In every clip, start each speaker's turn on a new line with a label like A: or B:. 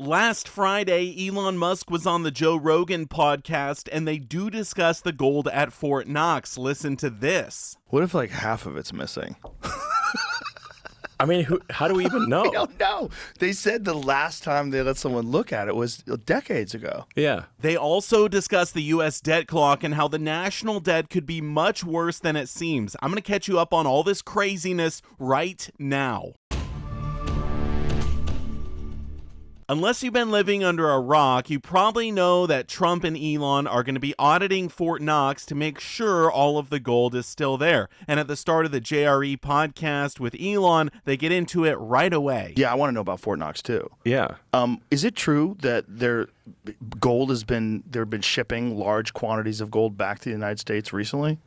A: Last Friday, Elon Musk was on the Joe Rogan podcast, and they do discuss the gold at Fort Knox. Listen to this.
B: What if like half of it's missing?
C: I mean, how do we even know?
B: I don't know. They said the last time they let someone look at it was decades ago.
C: Yeah.
A: They also discuss the US debt clock and how the national debt could be much worse than it seems. I'm going to catch you up on all this craziness right now. Unless you've been living under a rock, you probably know that Trump and Elon are going to be auditing Fort Knox to make sure all of the gold is still there. And at the start of the JRE podcast with Elon, they get into it right away.
B: Yeah, I want to know about Fort Knox too.
C: Yeah.
B: Is it true that they've been shipping large quantities of gold back to the United States recently?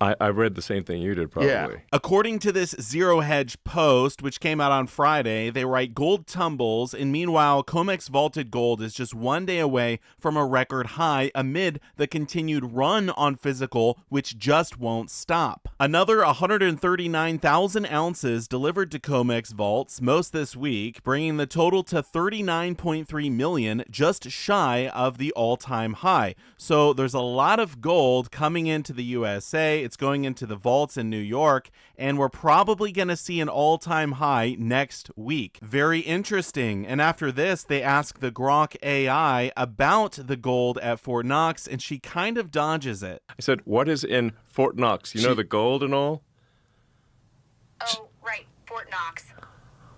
C: I read the same thing you did, probably.
B: Yeah.
A: According to this Zero Hedge post, which came out on Friday, they write gold tumbles, and meanwhile, COMEX vaulted gold is just 1 day away from a record high amid the continued run on physical, which just won't stop. Another 139,000 ounces delivered to COMEX vaults, most this week, bringing the total to 39.3 million, just shy of the all-time high. So there's a lot of gold coming into the USA. It's going into the vaults in New York, and we're probably going to see an all-time high next week. Very interesting. And after this, they ask the Grok AI about the gold at Fort Knox, and she kind of dodges it.
C: I said, what is in Fort Knox? You know, the gold and all?
D: Oh, right, Fort Knox.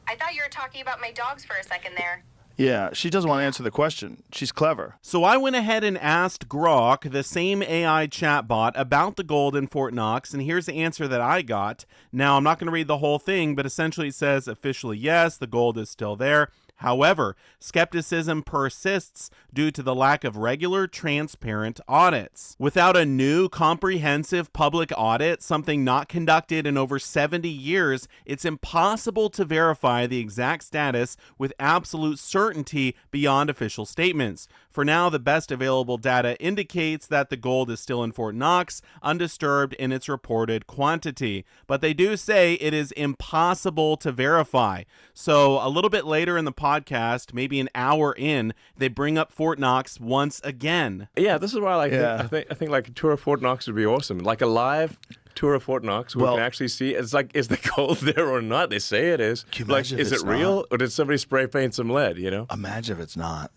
D: I thought you were talking about my dogs for a second there.
B: Yeah, she doesn't want to answer the question. She's clever.
A: So I went ahead and asked Grok, the same AI chatbot, about the gold in Fort Knox, and here's the answer that I got. Now, I'm not going to read the whole thing, but essentially it says, officially, yes, the gold is still there. However, skepticism persists due to the lack of regular, transparent audits. Without a new, comprehensive public audit, something not conducted in over 70 years, it's impossible to verify the exact status with absolute certainty beyond official statements. For now, the best available data indicates that the gold is still in Fort Knox, undisturbed in its reported quantity. But they do say it is impossible to verify. So a little bit later in the podcast, maybe an hour in, they bring up Fort Knox once again.
C: Yeah, this is why I think like a tour of Fort Knox would be awesome. Like a live tour of Fort Knox where we can actually see, it's like, is the gold there or not? They say it is. Like, is it real? Or did somebody spray paint some lead, you know?
B: Imagine if it's not.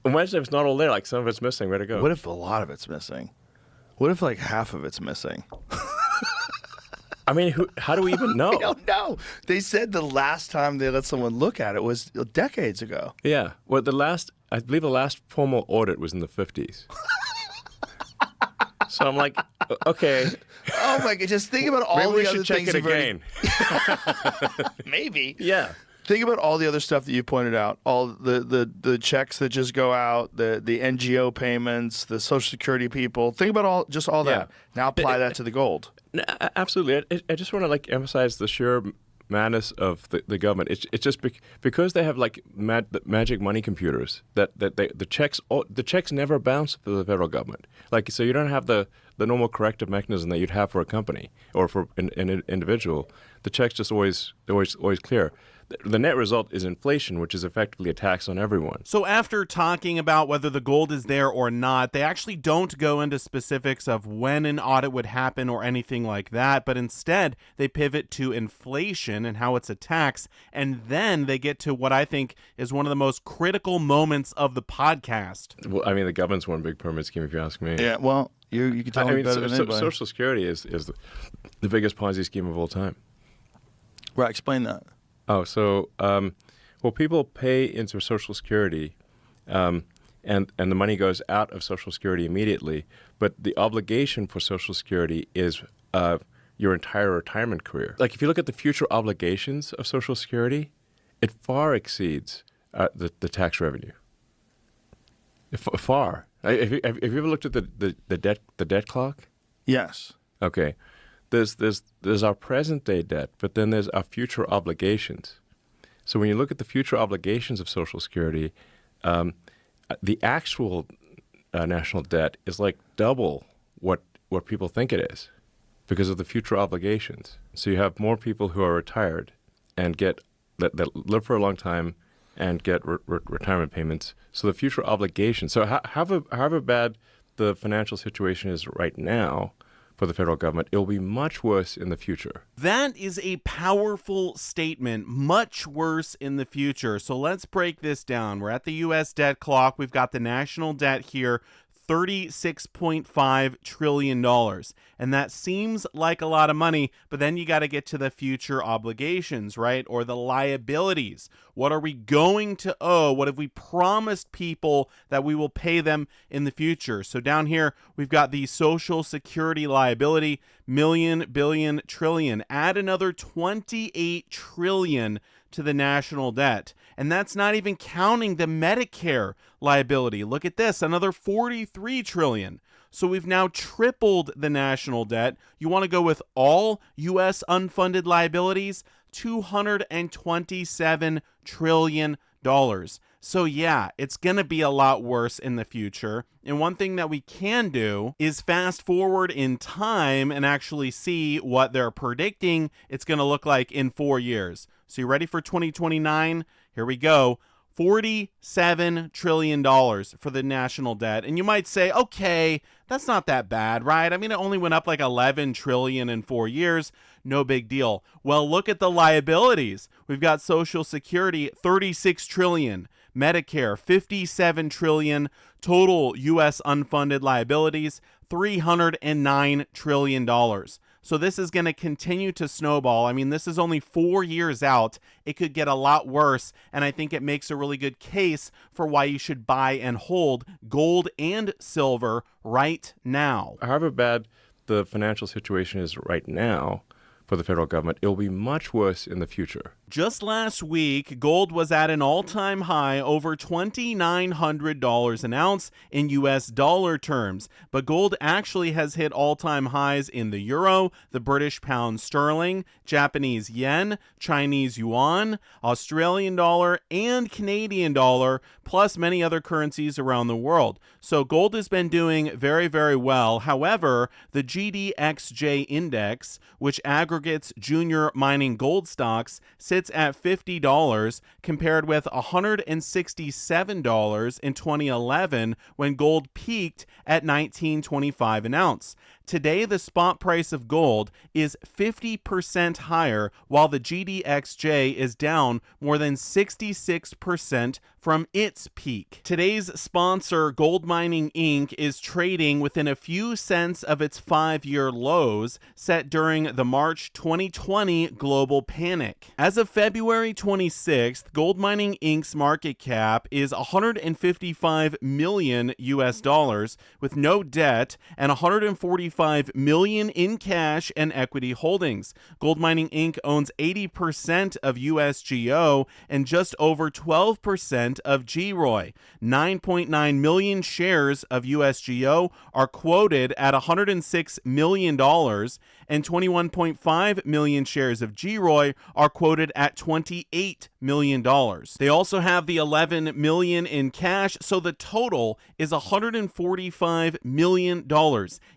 C: Imagine if it's not all there, like some of it's missing. Where'd it go?
B: What if a lot of it's missing? What if like half of it's missing?
C: I mean, how do we even know?
B: I don't know. They said the last time they let someone look at it was decades ago.
C: Yeah. Well, I believe the last formal audit was in the 50s. So I'm like, okay.
B: Oh my God! Just think about all
C: Maybe
B: the other
C: we should check
B: things
C: it again.
B: Maybe.
C: Yeah.
B: Think about all the other stuff that you pointed out, all the checks that just go out, the NGO payments, the Social Security people. Think about all that.
C: Yeah.
B: Now apply that to the gold.
C: No, absolutely. I just want to emphasize the sheer madness of the government. It's just because they have magic money computers that the checks never bounce for the federal government. So you don't have the normal corrective mechanism that you'd have for a company or for an individual. The checks just always clear. The net result is inflation, which is effectively a tax on everyone.
A: So after talking about whether the gold is there or not, they actually don't go into specifics of when an audit would happen or anything like that, but instead they pivot to inflation and how it's a tax, and then they get to what I think is one of the most critical moments of the podcast.
C: Well, I mean, the government's one big pyramid scheme, if you ask me.
B: Yeah, well, you can tell me better than anybody.
C: Social Security is the biggest Ponzi scheme of all time.
B: Right, explain that.
C: Oh, so people pay into Social Security, and the money goes out of Social Security immediately. But the obligation for Social Security is your entire retirement career. Like if you look at the future obligations of Social Security, it far exceeds the tax revenue. Far. Have you ever looked at the debt clock?
B: Yes.
C: Okay. There's our present day debt, but then there's our future obligations. So when you look at the future obligations of Social Security, the actual national debt is like double what people think it is because of the future obligations. So you have more people who are retired and that live for a long time and get retirement payments. So the future obligation. So however bad the financial situation is right now for the federal government, it will be much worse in the future.
A: That is a powerful statement, much worse in the future. So let's break this down. We're at the U.S. debt clock. We've got the national debt here, $36.5 trillion. And that seems like a lot of money, but then you got to get to the future obligations, right? Or the liabilities. What are we going to owe? What have we promised people that we will pay them in the future? So down here, we've got the Social Security liability, million, billion, trillion. Add another 28 trillion to the national debt. And that's not even counting the Medicare liability. Look at this, another 43 trillion. So we've now tripled the national debt. You want to go with all U.S. unfunded liabilities? $227 trillion. So yeah, it's going to be a lot worse in the future. And one thing that we can do is fast forward in time and actually see what they're predicting it's going to look like in 4 years. So you ready for 2029? Here we go. $47 trillion for the national debt. And you might say, okay, that's not that bad, right? I mean, it only went up like 11 trillion in 4 years. No big deal. Well, look at the liabilities. We've got Social Security, 36 trillion. Medicare, 57 trillion. Total U.S. unfunded liabilities, $309 trillion. So this is going to continue to snowball. I mean, this is only 4 years out. It could get a lot worse, and I think it makes a really good case for why you should buy and hold gold and silver right now.
C: However bad the financial situation is right now for the federal government, it will be much worse in the future.
A: Just last week, gold was at an all-time high, over $2,900 an ounce in U.S. dollar terms. But gold actually has hit all-time highs in the euro, the British pound sterling, Japanese yen, Chinese yuan, Australian dollar, and Canadian dollar, plus many other currencies around the world. So gold has been doing very, very well. However, the GDXJ index, which aggregates junior mining gold stocks, sits at $50 compared with $167 in 2011 when gold peaked at $19.25 an ounce. Today, the spot price of gold is 50% higher, while the GDXJ is down more than 66% from its peak. Today's sponsor, Gold Mining Inc., is trading within a few cents of its 5-year lows set during the March 2020 global panic. As of February 26th, Gold Mining Inc.'s market cap is $155 million US dollars with no debt and $145 million in cash and equity holdings. Gold Mining Inc. owns 80% of USGO and just over 12% of GROY. 9.9 million shares of USGO are quoted at $106 million, and 21.5 million shares of GROY are quoted at $28 million. They also have the $11 million in cash, so the total is $145 million.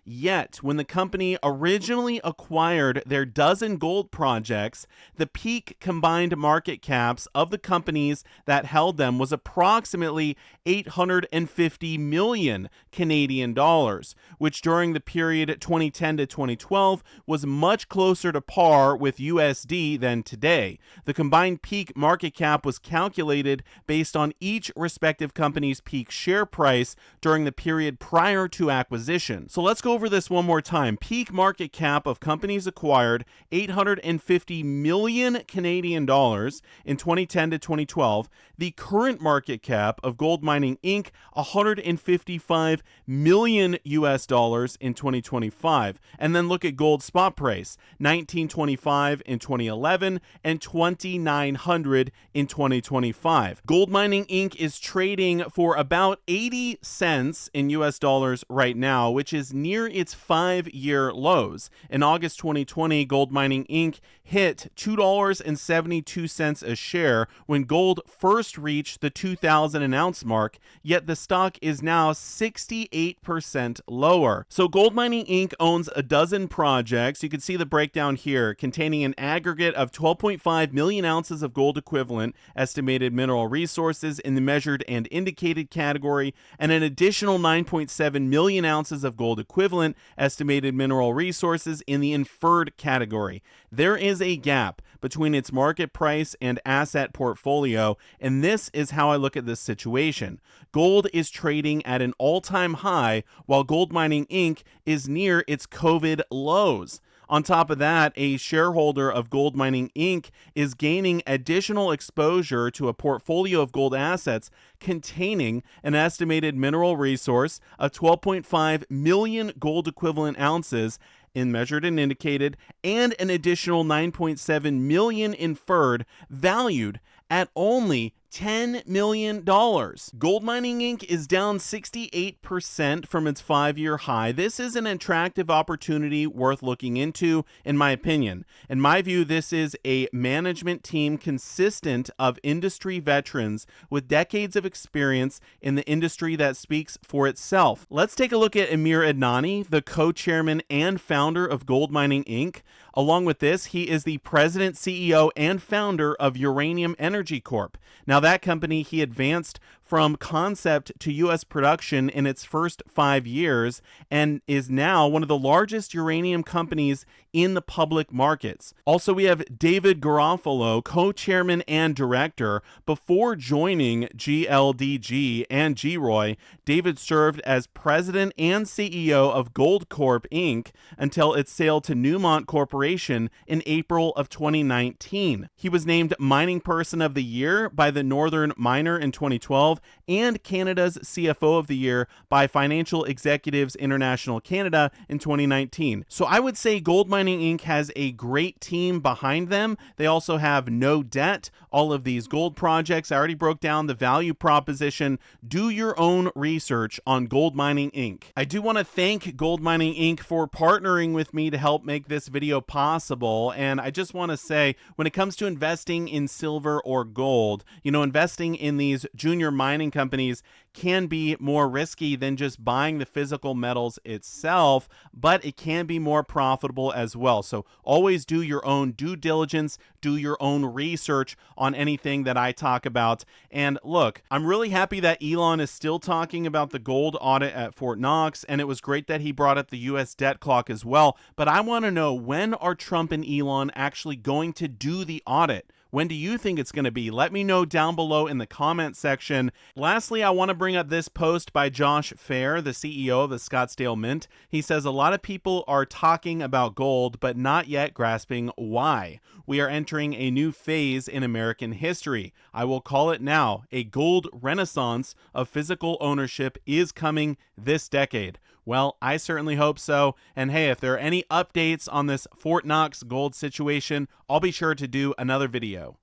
A: Yet, when the company originally acquired their dozen gold projects, the peak combined market caps of the companies that held them was approximately 850 million Canadian dollars, which during the period 2010 to 2012 was much closer to par with USD than today. The combined peak market cap was calculated based on each respective company's peak share price during the period prior to acquisition. So let's go over this one more time. Peak market cap of companies acquired, 850 million Canadian dollars in 2010 to 2012. The current market cap of Gold Mining Inc., 155 million US dollars in 2025. And then look at gold spot price, 1925 in 2011 and 2900 in 2025. Gold Mining Inc. is trading for about 80 cents in US dollars right now, which is near its 5-year lows. In August 2020, Gold Mining Inc. hit $2.72 a share when gold first reached the 2,000 an ounce mark, yet the stock is now 68% lower. So Gold Mining Inc. owns a dozen projects. You can see the breakdown here, containing an aggregate of 12.5 12.5 million ounces of gold equivalent estimated mineral resources in the measured and indicated category, and an additional 9.7 million ounces of gold equivalent estimated mineral resources in the inferred category. There is a gap between its market price and asset portfolio, and this is how I look at this situation. Gold is trading at an all-time high, while Gold Mining Inc. is near its COVID lows. On top of that, a shareholder of Gold Mining Inc. is gaining additional exposure to a portfolio of gold assets containing an estimated mineral resource of 12.5 million gold equivalent ounces in measured and indicated, and an additional 9.7 million inferred, valued at only $10 million. Gold Mining Inc. is down 68% from its 5-year high. This is an attractive opportunity worth looking into, in my opinion. In my view, this is a management team consistent of industry veterans with decades of experience in the industry that speaks for itself. Let's take a look at Amir Adnani, the co-chairman and founder of Gold Mining Inc. Along with this, he is the president, CEO, and founder of Uranium Energy Corp. Now, that company he advanced from concept to U.S. production in its first 5 years and is now one of the largest uranium companies in the public markets. Also, we have David Garofalo, co-chairman and director. Before joining GLDG and GROY, David served as president and CEO of Goldcorp Inc. until its sale to Newmont Corporation in April of 2019. He was named Mining Person of the Year by the Northern Miner in 2012 and Canada's CFO of the Year by Financial Executives International Canada in 2019. So I would say Gold Mining Inc. has a great team behind them. They also have no debt. All of these gold projects, I already broke down the value proposition. Do your own research on Gold Mining Inc. I do want to thank Gold Mining Inc. for partnering with me to help make this video possible. And I just want to say, when it comes to investing in silver or gold, investing in these junior mining companies can be more risky than just buying the physical metals itself, but it can be more profitable as well. So always do your own due diligence, do your own research on anything that I talk about. And look, I'm really happy that Elon is still talking about the gold audit at Fort Knox, and it was great that he brought up the US debt clock as well. But I want to know, when are Trump and Elon actually going to do the audit? When do you think it's going to be? Let me know down below in the comment section. Lastly, I want to bring up this post by Josh Fair, the CEO of the Scottsdale Mint. He says, a lot of people are talking about gold, but not yet grasping why. We are entering a new phase in American history. I will call it now. A gold renaissance of physical ownership is coming this decade. Well, I certainly hope so. And hey, if there are any updates on this Fort Knox gold situation, I'll be sure to do another video.